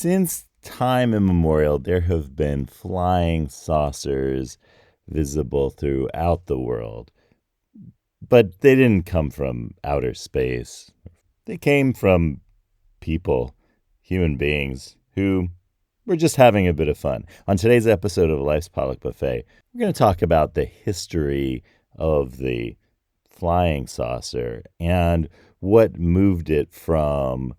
Since time immemorial, there have been flying saucers visible throughout the world. But they didn't come from outer space. They came from people, human beings, who were just having a bit of fun. On today's episode of Life's Potluck Buffet, we're going to talk about the history of the flying saucer and what moved it from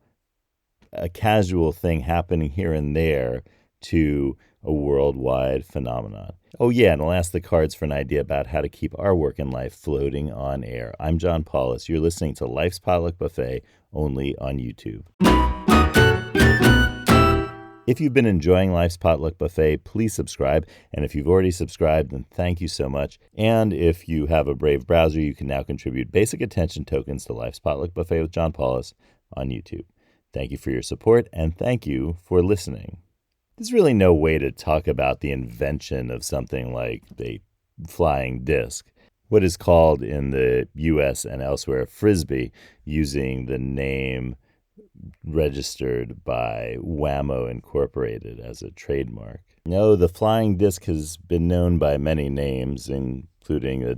a casual thing happening here and there to a worldwide phenomenon. Oh yeah, and I'll ask the cards for an idea about how to keep our work and life floating on air. I'm John Paulus. You're listening to Life's Potluck Buffet, only on YouTube. If you've been enjoying Life's Potluck Buffet, please subscribe. And if you've already subscribed, then thank you so much. And if you have a Brave browser, you can now contribute basic attention tokens to Life's Potluck Buffet with John Paulus on YouTube. Thank you for your support, and thank you for listening. There's really no way to talk about the invention of something like the flying disc, what is called in the U.S. and elsewhere Frisbee, using the name registered by Whammo Incorporated as a trademark. No, the flying disc has been known by many names, including a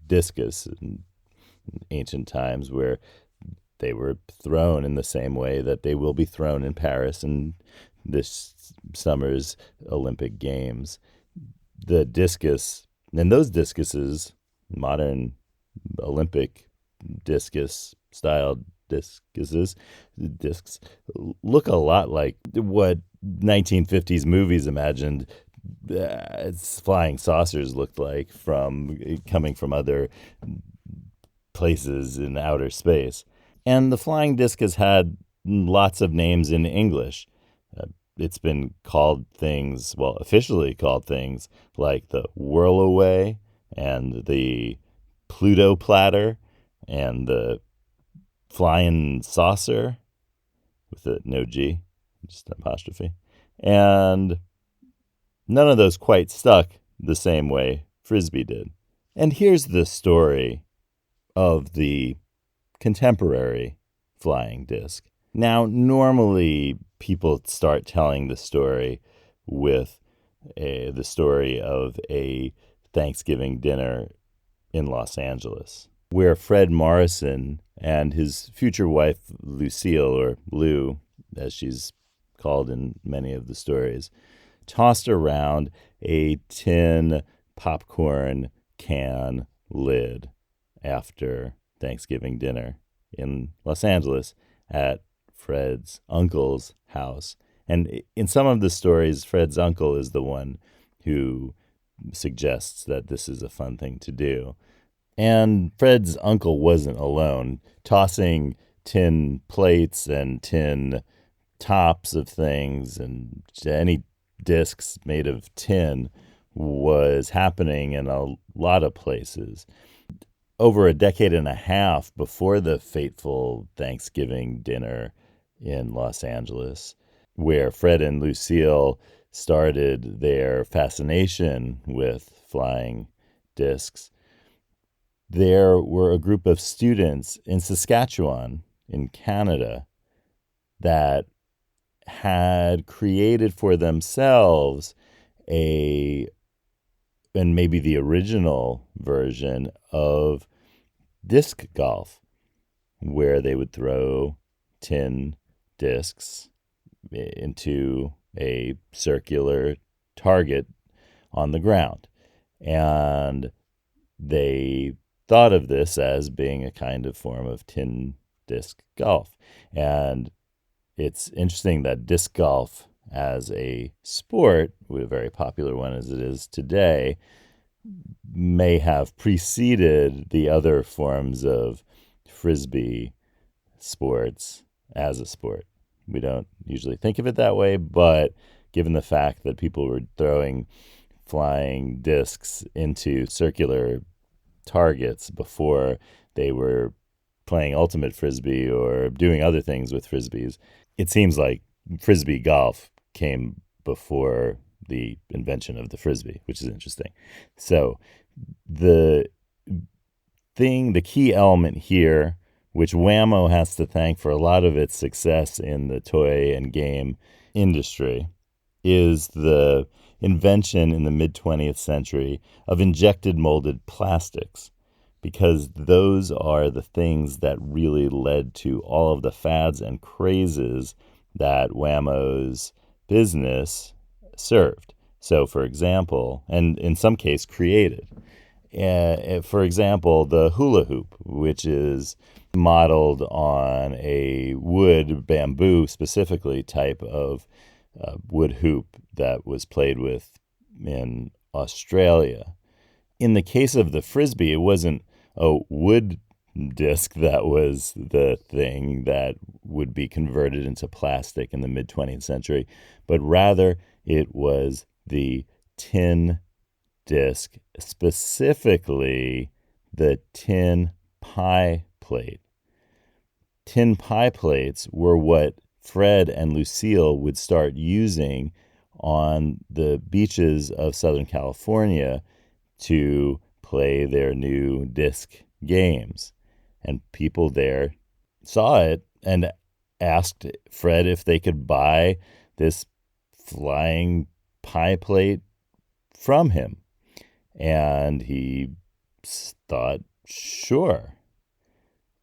discus in ancient times, where they were thrown in the same way that they will be thrown in Paris in this summer's Olympic Games. The discus, and those discuses, modern Olympic discus-styled discs, look a lot like what 1950s movies imagined flying saucers looked like coming from other places in outer space. And the flying disc has had lots of names in English. It's been called things, officially called things like the Whirlaway and the Pluto Platter and the Flying Saucer with no G, just an apostrophe. And none of those quite stuck the same way Frisbee did. And here's the story of the contemporary flying disc. Now, normally people start telling the story with the story of a Thanksgiving dinner in Los Angeles, where Fred Morrison and his future wife, Lucille, or Lou, as she's called in many of the stories, tossed around a tin popcorn can lid after Thanksgiving dinner in Los Angeles at Fred's uncle's house. And in some of the stories, Fred's uncle is the one who suggests that this is a fun thing to do. And Fred's uncle wasn't alone. Tossing tin plates and tin tops of things and any discs made of tin was happening in a lot of places. Over a decade and a half before the fateful Thanksgiving dinner in Los Angeles, where Fred and Lucille started their fascination with flying discs, there were a group of students in Saskatchewan, in Canada, that had created for themselves and maybe the original version of disc golf, where they would throw tin discs into a circular target on the ground. And they thought of this as being a kind of form of tin disc golf. And it's interesting that disc golf as a sport, a very popular one as it is today, may have preceded the other forms of Frisbee sports as a sport. We don't usually think of it that way, but given the fact that people were throwing flying discs into circular targets before they were playing ultimate Frisbee or doing other things with Frisbees, it seems like Frisbee golf came before the invention of the Frisbee, which is interesting. So the key element here, which Whammo has to thank for a lot of its success in the toy and game industry is the invention in the mid 20th century of injected molded plastics, because those are the things that really led to all of the fads and crazes that Whammo's business served. So, for example, and in some case created, for example, the hula hoop, which is modeled on a wood, bamboo specifically, type of wood hoop that was played with in Australia. In the case of the frisbee, it wasn't a wood disc that was the thing that would be converted into plastic in the mid 20th century, but rather it was the tin disc, specifically the tin pie plate. Tin pie plates were what Fred and Lucille would start using on the beaches of Southern California to play their new disc games. And people there saw it and asked Fred if they could buy this flying pie plate from him. And he thought, sure.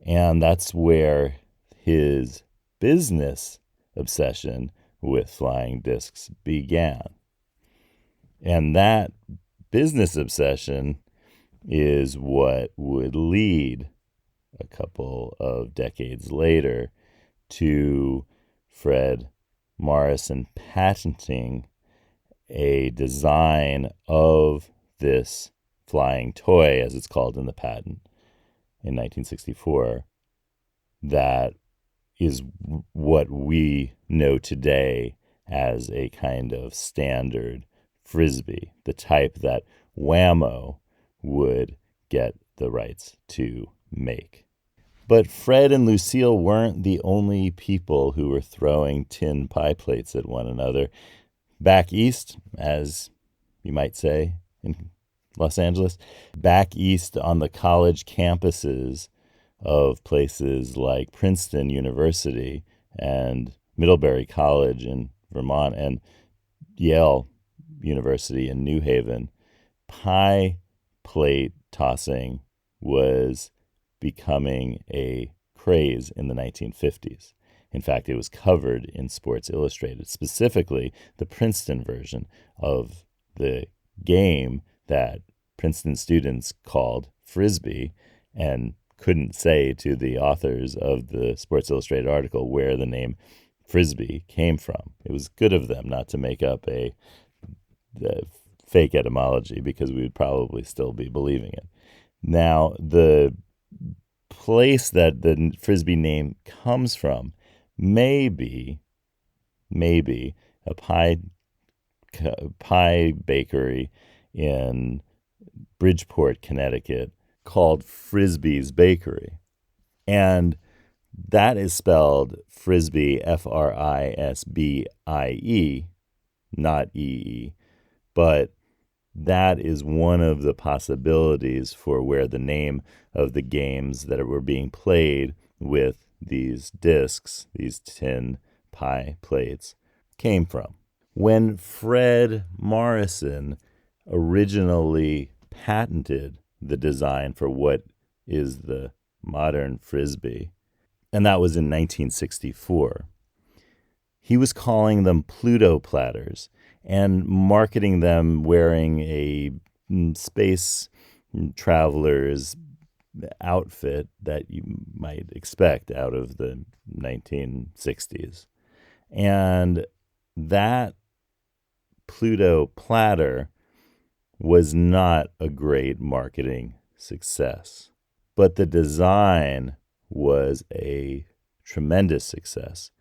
And that's where his business obsession with flying discs began. And that business obsession is what would lead a couple of decades later to Fred Morrison patenting a design of this flying toy, as it's called in the patent, in 1964, that is what we know today as a kind of standard frisbee, the type that Whammo would get the rights to make. But Fred and Lucille weren't the only people who were throwing tin pie plates at one another. Back east, as you might say in Los Angeles, back east on the college campuses of places like Princeton University and Middlebury College in Vermont and Yale University in New Haven, pie plate tossing was becoming a craze in the 1950s. In fact, it was covered in Sports Illustrated, specifically the Princeton version of the game that Princeton students called Frisbee and couldn't say to the authors of the Sports Illustrated article where the name Frisbee came from. It was good of them not to make up a fake etymology, because we would probably still be believing it. Now, the place that the Frisbee name comes from may be a pie bakery in Bridgeport, Connecticut, called Frisbee's Bakery. And that is spelled Frisbee, Frisbie, not EE. But that is one of the possibilities for where the name of the games that were being played with these discs, these tin pie plates, came from. When Fred Morrison originally patented the design for what is the modern Frisbee, and that was in 1964, he was calling them Pluto platters and marketing them wearing a space traveler's outfit that you might expect out of the 1960s. And that Pluto platter was not a great marketing success, but the design was a tremendous success,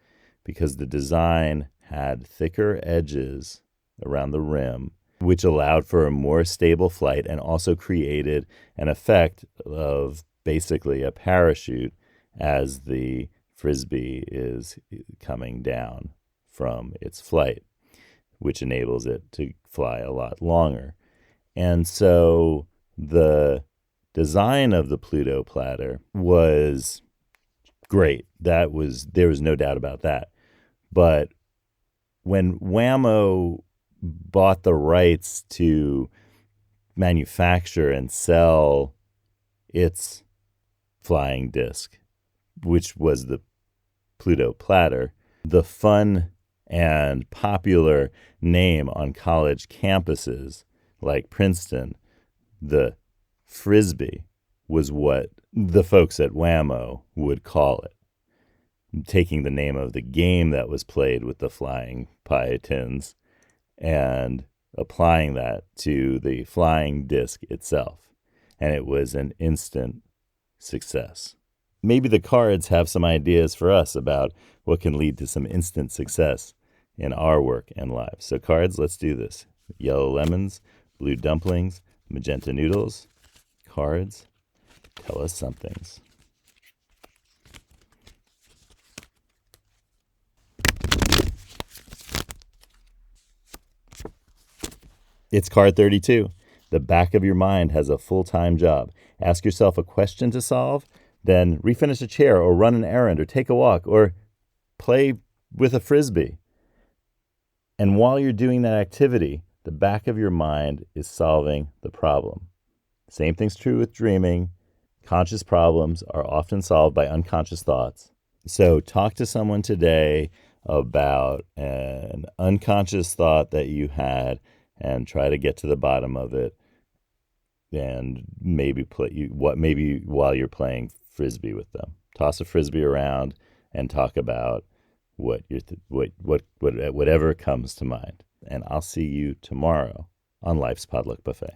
because the design had thicker edges around the rim, which allowed for a more stable flight and also created an effect of basically a parachute as the Frisbee is coming down from its flight, which enables it to fly a lot longer. And so the design of the Pluto platter was great. There was no doubt about that. But when Whammo bought the rights to manufacture and sell its flying disc, which was the Pluto platter, the fun and popular name on college campuses like Princeton, the Frisbee, was what the folks at Whammo would call it, taking the name of the game that was played with the flying pie tins and applying that to the flying disc itself. And it was an instant success. Maybe the cards have some ideas for us about what can lead to some instant success in our work and lives. So cards, let's do this. Yellow lemons, blue dumplings, magenta noodles. Cards, tell us somethings. It's card 32. The back of your mind has a full-time job. Ask yourself a question to solve, then refinish a chair or run an errand or take a walk or play with a Frisbee. And while you're doing that activity, the back of your mind is solving the problem. Same thing's true with dreaming. Conscious problems are often solved by unconscious thoughts. So talk to someone today about an unconscious thought that you had and try to get to the bottom of it, and maybe maybe while you're playing Frisbee with them. Toss a Frisbee around and talk about whatever comes to mind. And I'll see you tomorrow on Life's Potluck Buffet.